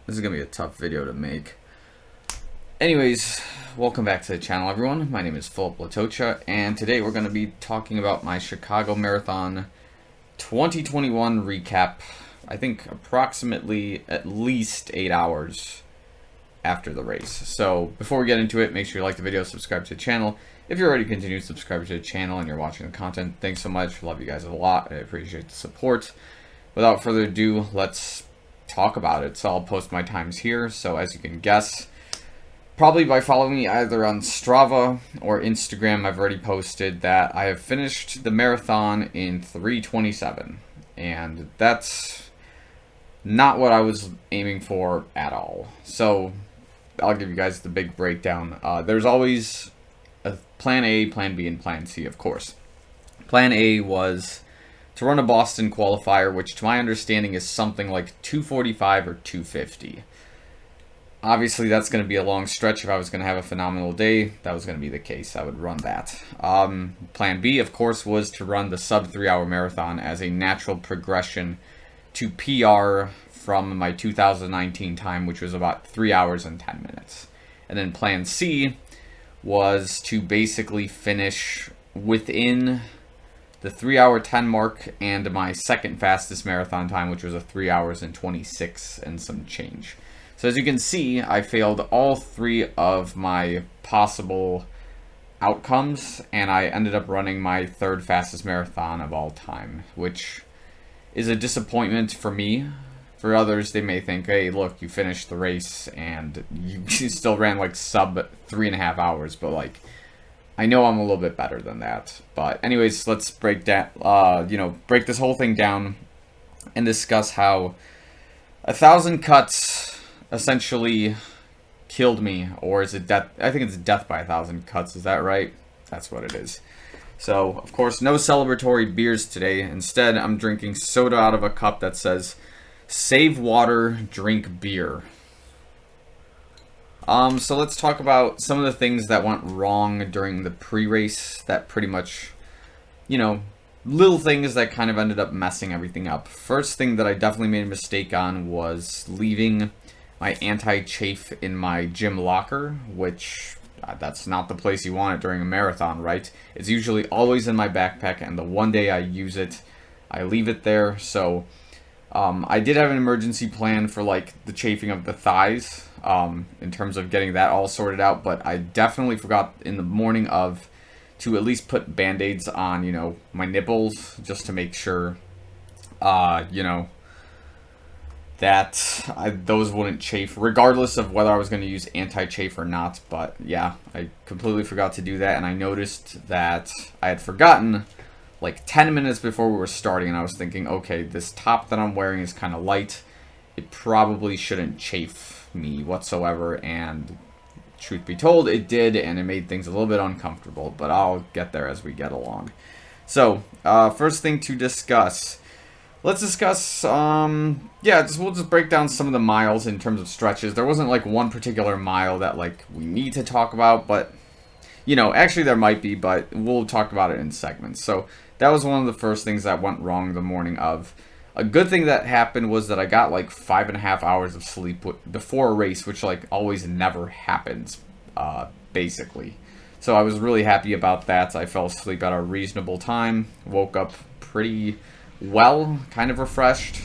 This is going to be a tough video to make. Anyways, welcome back to the channel, everyone. My name is Filip Latocha, and today we're going to be talking about my Chicago Marathon 2021 recap. I think approximately at least 8 hours after the race. So before we get into it, make sure you like the video, subscribe to the channel. If you're already continued to subscribe to the channel and you're watching the content, thanks so much. Love you guys a lot. I appreciate the support. Without further ado, let's talk about it. So I'll post my times here. So as you can guess, probably by following me either on Strava or Instagram, I've already posted that I have finished the marathon in 3:27, and that's not what I was aiming for at all. So I'll give you guys the big breakdown. There's always a plan A, plan B, and plan C, of course. Plan A was to run a Boston qualifier, which to my understanding is something like 2:45 or 2:50. Obviously, that's going to be a long stretch. If I was going to have a phenomenal day, that was going to be the case. I would run that. Plan B, of course, was to run the sub 3-hour marathon as a natural progression to PR from my 2019 time, which was about 3 hours and 10 minutes. And then plan C was to basically finish within the 3-hour 10 mark and my second fastest marathon time, which was a 3 hours and 26 and some change. So as you can see, I failed all three of my possible outcomes, and I ended up running my third fastest marathon of all time, which is a disappointment for me. For others, they may think, hey, look, you finished the race and you still ran like sub 3.5 hours, but like, I know I'm a little bit better than that. But anyways, let's break that, break this whole thing down and discuss how 1,000 cuts essentially killed me, or is it death? I think it's death by 1,000 cuts. Is that right? That's what it is. So, of course, no celebratory beers today. Instead, I'm drinking soda out of a cup that says, "Save water, drink beer." So let's talk about some of the things that went wrong during the pre-race that pretty much, little things that kind of ended up messing everything up. First thing that I definitely made a mistake on was leaving my anti-chafe in my gym locker, which that's not the place you want it during a marathon, right? It's usually always in my backpack, and the one day I use it, I leave it there. So I did have an emergency plan for like the chafing of the thighs, in terms of getting that all sorted out, but I definitely forgot in the morning to at least put band-aids on, my nipples, just to make sure, that those wouldn't chafe, regardless of whether I was going to use anti-chafe or not. But yeah, I completely forgot to do that, and I noticed that I had forgotten like 10 minutes before we were starting, and I was thinking, okay, this top that I'm wearing is kind of light. It probably shouldn't chafe me whatsoever, and truth be told, it did, and it made things a little bit uncomfortable, but I'll get there as we get along. So, first thing to discuss. Let's discuss, we'll just break down some of the miles in terms of stretches. There wasn't like one particular mile that like we need to talk about, but actually there might be, but we'll talk about it in segments. So that was one of the first things that went wrong the morning of. A good thing that happened was that I got like 5.5 hours of sleep before a race, which like always never happens, basically. So I was really happy about that. I fell asleep at a reasonable time, woke up pretty well, kind of refreshed.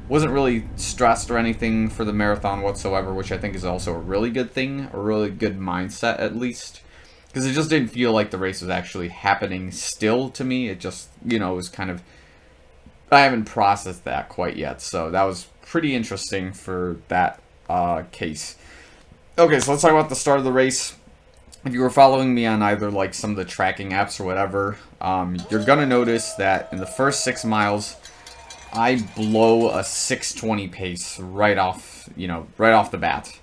Wasn't really stressed or anything for the marathon whatsoever, which I think is also a really good thing, a really good mindset at least. Because it just didn't feel like the race was actually happening still to me. It just, it was kind of, I haven't processed that quite yet. So that was pretty interesting for that case. Okay, so let's talk about the start of the race. If you were following me on either like some of the tracking apps or whatever, you're going to notice that in the first 6 miles, I blow a 6:20 pace right off the bat.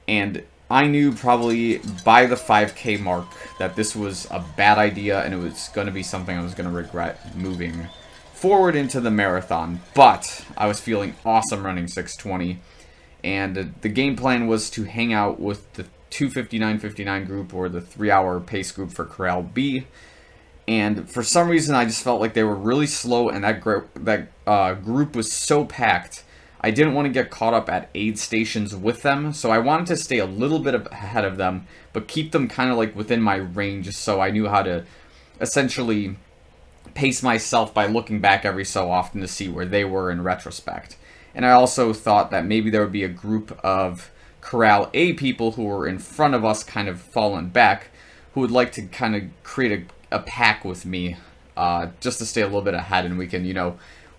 And I knew probably by the 5K mark that this was a bad idea, and it was going to be something I was going to regret moving forward into the marathon. But I was feeling awesome running 6:20, and the game plan was to hang out with the 2:59:59 group, or the 3-hour pace group for Corral B. And for some reason, I just felt like they were really slow, and that group was so packed. I didn't want to get caught up at aid stations with them, so I wanted to stay a little bit ahead of them, but keep them kind of like within my range, so I knew how to essentially pace myself by looking back every so often to see where they were in retrospect. And I also thought that maybe there would be a group of Corral A people who were in front of us, kind of fallen back, who would like to kind of create a pack with me, just to stay a little bit ahead, and we can,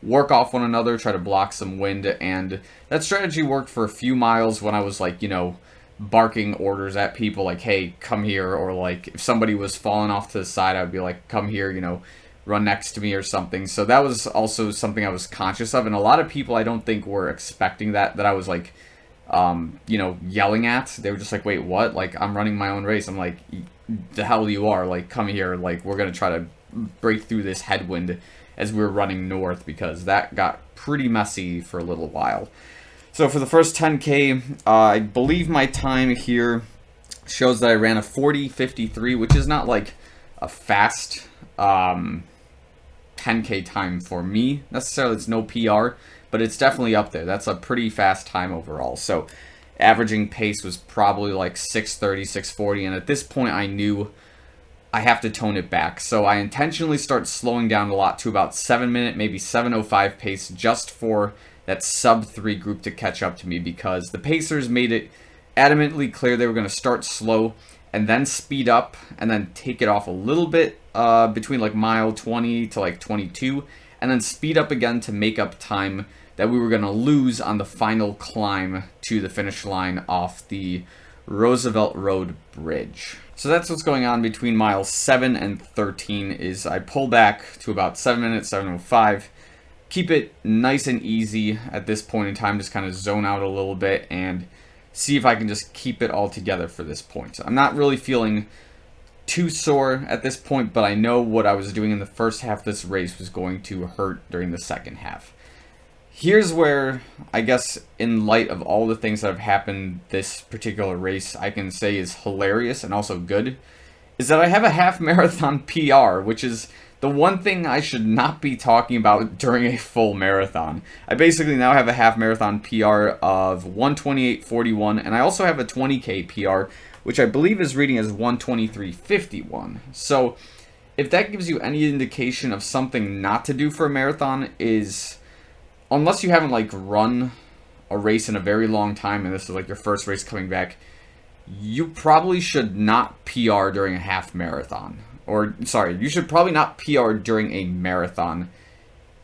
work off one another, try to block some wind. And that strategy worked for a few miles when I was like, barking orders at people like, hey, come here, or like if somebody was falling off to the side, I would be like, come here, run next to me or something. So that was also something I was conscious of, and a lot of people I don't think were expecting that I was like, yelling at. They were just like, wait, what? Like, I'm running my own race. I'm like, the hell you are, like, come here, like, we're gonna try to break through this headwind as we were running north, because that got pretty messy for a little while. So for the first 10K, I believe my time here shows that I ran a 40:53, which is not like a fast 10K time for me necessarily. It's no PR, but it's definitely up there. That's a pretty fast time overall. So averaging pace was probably like 6:30, 6:40, and at this point I knew I have to tone it back. So I intentionally start slowing down a lot to about 7-minute, maybe 7:05 pace, just for that sub-3 group to catch up to me, because the Pacers made it adamantly clear they were going to start slow and then speed up and then take it off a little bit between like mile 20 to like 22, and then speed up again to make up time that we were going to lose on the final climb to the finish line off the Roosevelt Road Bridge. So that's what's going on between miles 7 and 13, is I pull back to about 7 minutes, 7:05, keep it nice and easy at this point in time, just kind of zone out a little bit and see if I can just keep it all together for this point. I'm not really feeling too sore at this point, but I know what I was doing in the first half of this race was going to hurt during the second half. Here's where, I guess, in light of all the things that have happened this particular race, I can say is hilarious and also good, is that I have a half marathon PR, which is the one thing I should not be talking about during a full marathon. I basically now have a half marathon PR of 1:28:41, and I also have a 20K PR, which I believe is reading as 1:23:51. So if that gives you any indication of something not to do for a marathon, is unless you haven't like run a race in a very long time and this is like your first race coming back, you probably should not PR during a half marathon. Or, sorry, you should probably not PR during a marathon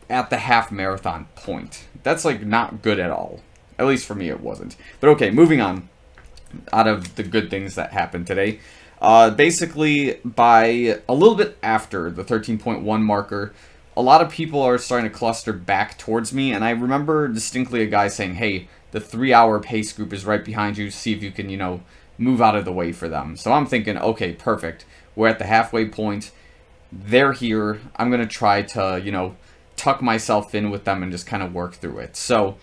at the half marathon point. That's like not good at all. At least for me it wasn't. But okay, moving on out of the good things that happened today. Basically, by a little bit after the 13.1 marker, a lot of people are starting to cluster back towards me, and I remember distinctly a guy saying, hey, the 3-hour pace group is right behind you, see if you can, move out of the way for them. So I'm thinking, okay, perfect. We're at the halfway point. They're here. I'm going to try to, tuck myself in with them and just kind of work through it. So,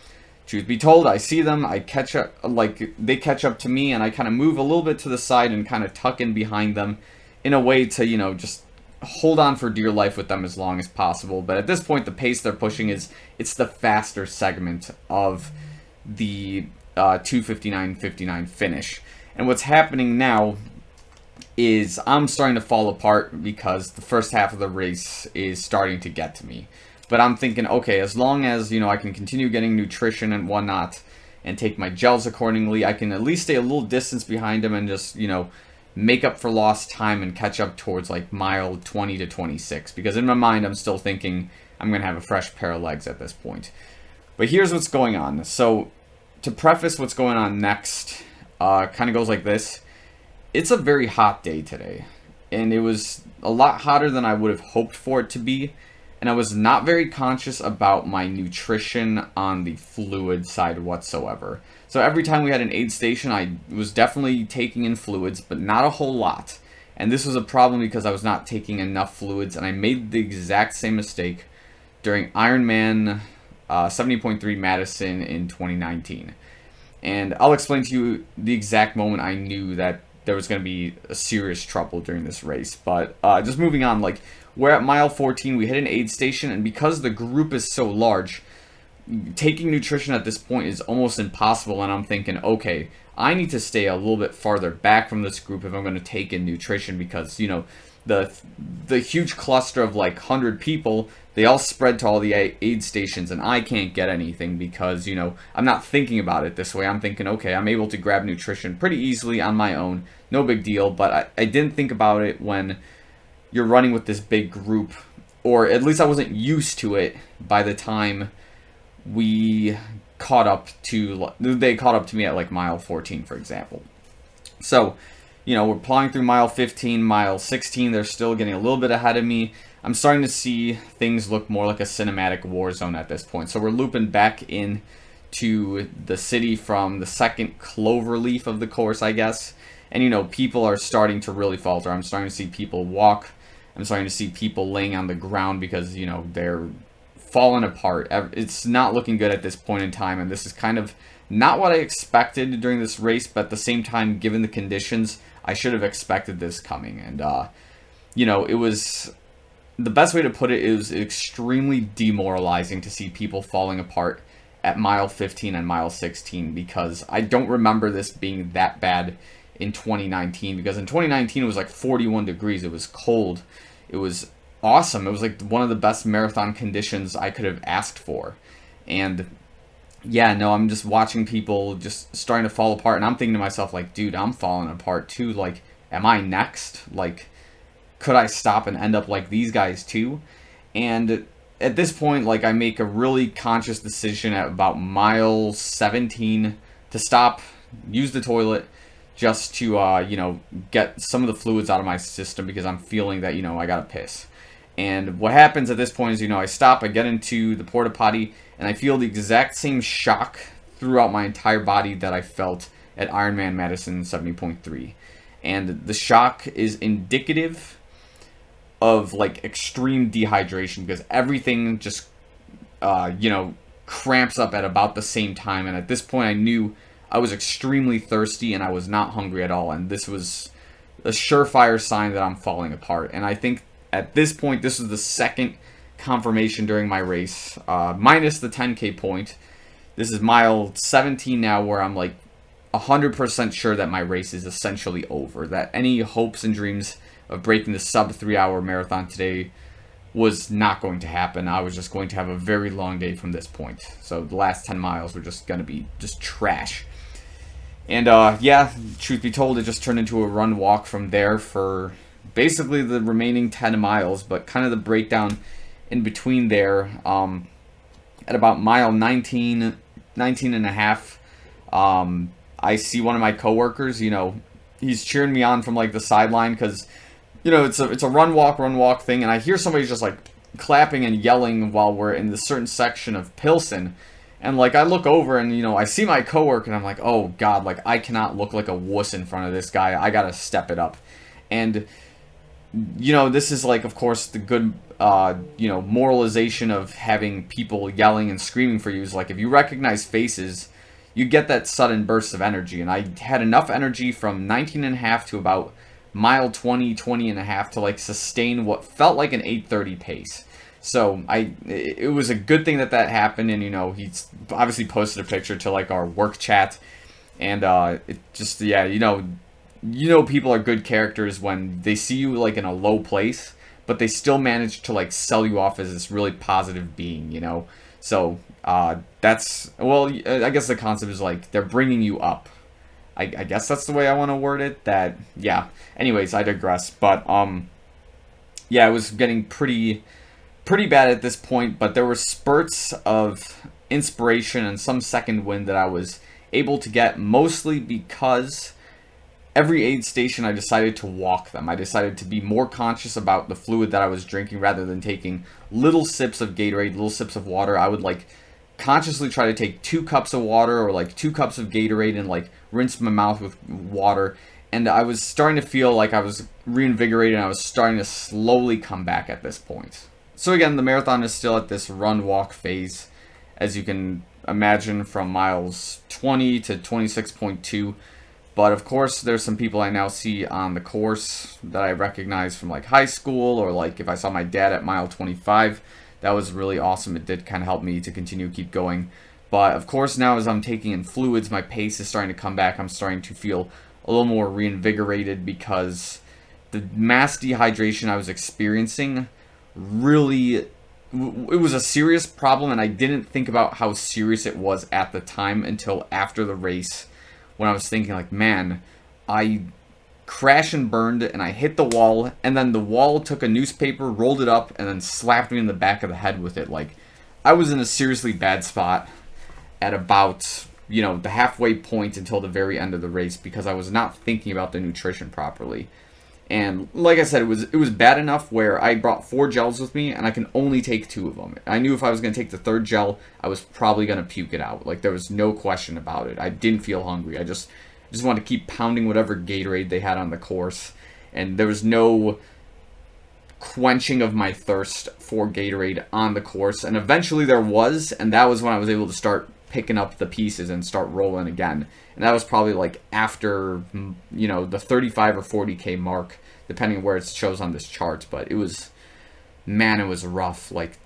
truth be told, I see them, I catch up, like, they catch up to me, and I kind of move a little bit to the side and kind of tuck in behind them in a way to, just hold on for dear life with them as long as possible. But at this point, the pace they're pushing it's the faster segment of the 2:59:59 finish. And what's happening now is I'm starting to fall apart because the first half of the race is starting to get to me. But I'm thinking, okay, as long as, I can continue getting nutrition and whatnot and take my gels accordingly, I can at least stay a little distance behind them and just, make up for lost time and catch up towards like mile 20 to 26. Because in my mind, I'm still thinking I'm going to have a fresh pair of legs at this point. But here's what's going on. So to preface what's going on next, kind of goes like this. It's a very hot day today, and it was a lot hotter than I would have hoped for it to be, and I was not very conscious about my nutrition on the fluid side whatsoever. So every time we had an aid station, I was definitely taking in fluids, but not a whole lot. And this was a problem because I was not taking enough fluids, and I made the exact same mistake during Ironman 70.3 Madison in 2019. And I'll explain to you the exact moment I knew that there was going to be a serious trouble during this race. But just moving on, like, we're at mile 14, we hit an aid station, and because the group is so large, taking nutrition at this point is almost impossible, and I'm thinking, okay, I need to stay a little bit farther back from this group if I'm going to take in nutrition, because, you know, the huge cluster of like 100 people, they all spread to all the aid stations, and I can't get anything because, you know, I'm not thinking about it this way. I'm thinking, okay, I'm able to grab nutrition pretty easily on my own, no big deal, but I didn't think about it when you're running with this big group, or at least I wasn't used to it by the time we caught up to, they caught up to me at like mile 14, for example. So, you know, we're plowing through mile 15, mile 16, they're still getting a little bit ahead of me. I'm starting to see things look more like a cinematic war zone at this point. So we're looping back in to the city from the second clover leaf of the course, I guess. And, you know, people are starting to really falter. I'm starting to see people walk. I'm starting to see people laying on the ground because, you know, they're falling apart. It's not looking good at this point in time, and this is kind of not what I expected during this race, but at the same time, given the conditions, I should have expected this coming. And, you know, it was, the best way to put it is extremely demoralizing to see people falling apart at mile 15 and mile 16, because I don't remember this being that bad in 2019, because in 2019 it was like 41 degrees, it was cold, it was awesome, it was like one of the best marathon conditions I could have asked for. And yeah, no, I'm just watching people just starting to fall apart, and I'm thinking to myself, like, dude, I'm falling apart too. Like, am I next? Like, could I stop and end up like these guys too? And at this point, like, I make a really conscious decision at about mile 17 to stop, use the toilet, just to, you know, get some of the fluids out of my system, because I'm feeling that, you know, I gotta piss. And what happens at this point is, you know, I stop, I get into the porta potty, and I feel the exact same shock throughout my entire body that I felt at Ironman Madison 70.3. And the shock is indicative of, like, extreme dehydration, because everything just, you know, cramps up at about the same time. And at this point, I knew I was extremely thirsty, and I was not hungry at all. And this was a surefire sign that I'm falling apart. And I think at this point, this was the second confirmation during my race, minus the 10K point. This is mile 17 now, where I'm like 100% sure that my race is essentially over, that any hopes and dreams of breaking the sub 3-hour marathon today was not going to happen. I was just going to have a very long day from this point. So the last 10 miles were just going to be just trash. And yeah, truth be told, it just turned into a run walk from there for basically the remaining 10 miles, but kind of the breakdown in between there, at about mile 19 and a half, I see one of my coworkers, you know, he's cheering me on from like the sideline, because, you know, it's a run walk thing, and I hear somebody just like clapping and yelling while we're in this certain section of Pilsen. And, like, I look over and, you know, I see my coworker, and I'm like, oh, God, like, I cannot look like a wuss in front of this guy. I gotta step it up. And, you know, this is, like, of course, the good, you know, moralization of having people yelling and screaming for you is, like, if you recognize faces, you get that sudden burst of energy. And I had enough energy from 19 and a half to about mile 20 and a half to, like, sustain what felt like an 8:30 pace. So it was a good thing that happened, and, you know, he's obviously posted a picture to, like, our work chat, and it just, yeah, you know people are good characters when they see you, like, in a low place, but they still manage to, like, sell you off as this really positive being, you know. So that's, well, I guess the concept is, like, they're bringing you up. I guess that's the way I want to word it. That, yeah. Anyways, I digress. But yeah, it was getting pretty bad at this point, but there were spurts of inspiration and some second wind that I was able to get, mostly because every aid station I decided to walk them. I decided to be more conscious about the fluid that I was drinking rather than taking little sips of Gatorade, little sips of water. I would, like, consciously try to take 2 cups of water or, like, 2 cups of Gatorade and, like, rinse my mouth with water. And I was starting to feel like I was reinvigorated, and I was starting to slowly come back at this point. So again, the marathon is still at this run-walk phase, as you can imagine, from miles 20 to 26.2. But of course, there's some people I now see on the course that I recognize from, like, high school, or, like, if I saw my dad at mile 25, that was really awesome. It did kind of help me to continue keep going. But of course, now as I'm taking in fluids, my pace is starting to come back. I'm starting to feel a little more reinvigorated because the mass dehydration I was experiencing really, it was a serious problem, and I didn't think about how serious it was at the time until after the race, when I was thinking like, man, I crashed and burned and I hit the wall, and then the wall took a newspaper, rolled it up, and then slapped me in the back of the head with it. Like, I was in a seriously bad spot at about, you know, the halfway point until the very end of the race because I was not thinking about the nutrition properly. And like I said, it was bad enough where I brought 4 gels with me and I can only take 2 of them. I knew if I was going to take the 3rd gel, I was probably going to puke it out. Like, there was no question about it. I didn't feel hungry. I just wanted to keep pounding whatever Gatorade they had on the course. And there was no quenching of my thirst for Gatorade on the course. And eventually there was, and that was when I was able to start picking up the pieces and start rolling again. And that was probably like after, you know, the 35 or 40K mark, depending on where it shows on this chart. But it was, man, it was rough. Like,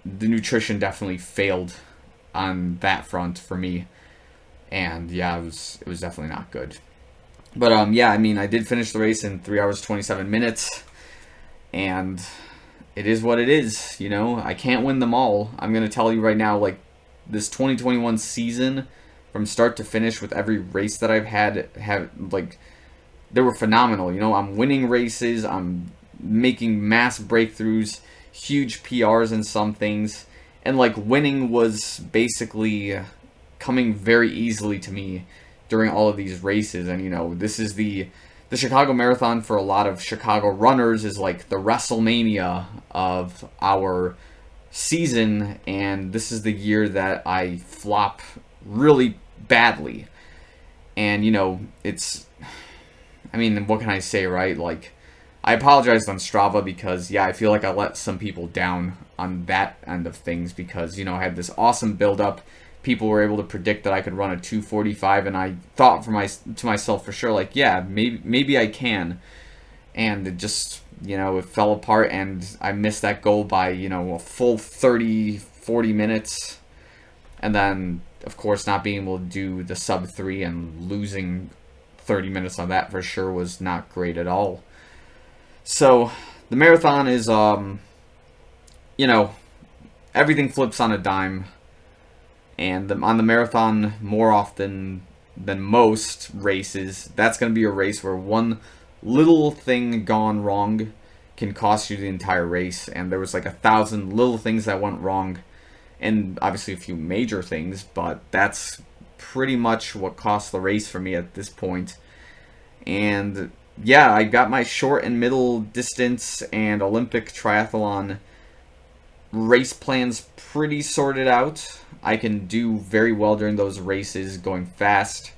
the nutrition definitely failed on that front for me. And yeah, it was definitely not good. But yeah, I mean, I did finish the race in 3 hours 27 minutes. And it is what it is, you know. I can't win them all. I'm going to tell you right now, like, this 2021 season, from start to finish, with every race that I've had, like, they were phenomenal. You know, I'm winning races, I'm making mass breakthroughs, huge PRs in some things, and like, winning was basically coming very easily to me during all of these races. And you know, this is the Chicago Marathon for a lot of Chicago runners is like the WrestleMania of our season, and this is the year that I flop really badly. And you know, it's, I mean, what can I say, right? Like, I apologized on Strava because, yeah, I feel like I let some people down on that end of things because, you know, I had this awesome build-up. People were able to predict that I could run a 2:45, and I thought to myself for sure, like, yeah, maybe I can. And it just, you know, it fell apart, and I missed that goal by, you know, a full 30, 40 minutes. And then, of course, not being able to do the sub 3 and losing 30 minutes on that for sure was not great at all. So, the marathon is, you know, everything flips on a dime. And on the marathon, more often than most races, that's going to be a race where one little thing gone wrong can cost you the entire race. And there was like 1,000 little things that went wrong, and obviously a few major things, but that's pretty much what cost the race for me at this point. And yeah, I got my short and middle distance and Olympic triathlon race plans pretty sorted out. I can do very well during those races, going fast,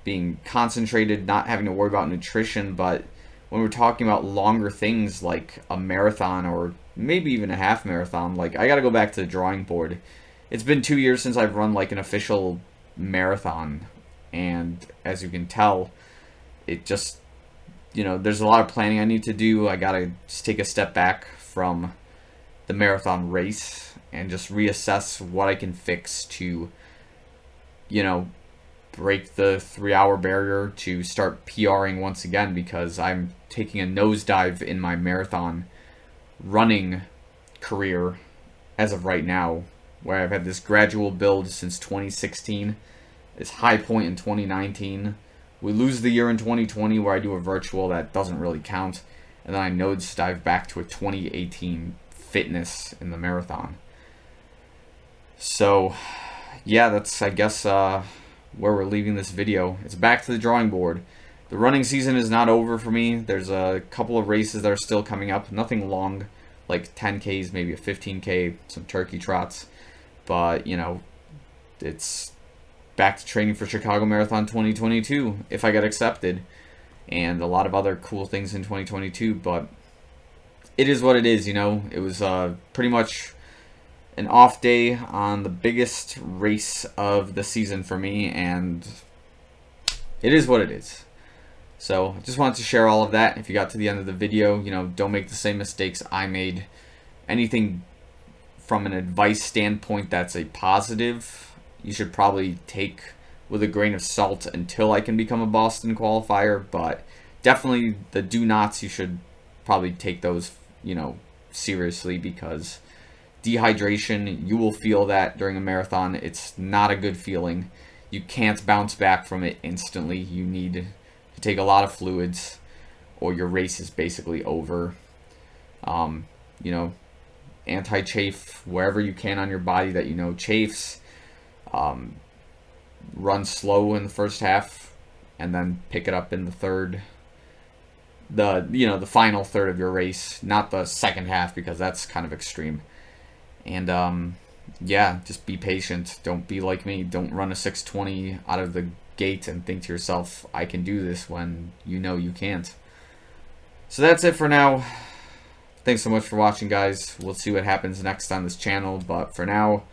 being concentrated, not having to worry about nutrition. But when we're talking about longer things like a marathon or maybe even a half marathon, like, I got to go back to the drawing board. It's been 2 years since I've run like an official marathon, and as you can tell, it just, you know, there's a lot of planning I need to do. I got to just take a step back from the marathon race and just reassess what I can fix to, you know, break the 3-hour barrier, to start PRing once again, because I'm taking a nosedive in my marathon running career as of right now, where I've had this gradual build since 2016, this high point in 2019. We lose the year in 2020 where I do a virtual that doesn't really count, and then I nosedive back to a 2018 fitness in the marathon. So yeah, that's, I guess, where we're leaving this video. It's back to the drawing board. The running season is not over for me. There's a couple of races that are still coming up. Nothing long, like 10Ks, maybe a 15K, some turkey trots. But, you know, it's back to training for Chicago Marathon 2022 if I get accepted, and a lot of other cool things in 2022. But it is what it is, you know. It was pretty much an off day on the biggest race of the season for me, and it is what it is. So I just wanted to share all of that. If you got to the end of the video, you know, don't make the same mistakes I made. Anything from an advice standpoint that's a positive, you should probably take with a grain of salt until I can become a Boston qualifier. But definitely the do nots, you should probably take those, seriously, because dehydration, you will feel that during a marathon. It's not a good feeling. You can't bounce back from it instantly. You need to take a lot of fluids, or your race is basically over. Anti-chafe wherever you can on your body that chafes. Run slow in the first half, and then pick it up in the third. The final third of your race, not the second half, because that's kind of extreme. And just be patient. Don't be like me. Don't run a 6:20 out of the gate and think to yourself, I can do this, when you can't. So that's it for now. Thanks so much for watching, guys. We'll see what happens next on this channel, but for now,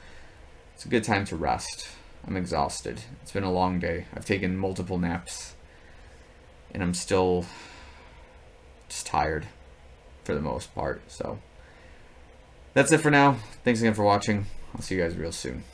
it's a good time to rest. I'm exhausted. It's been a long day. I've taken multiple naps, and I'm still just tired for the most part. So that's it for now. Thanks again for watching. I'll see you guys real soon.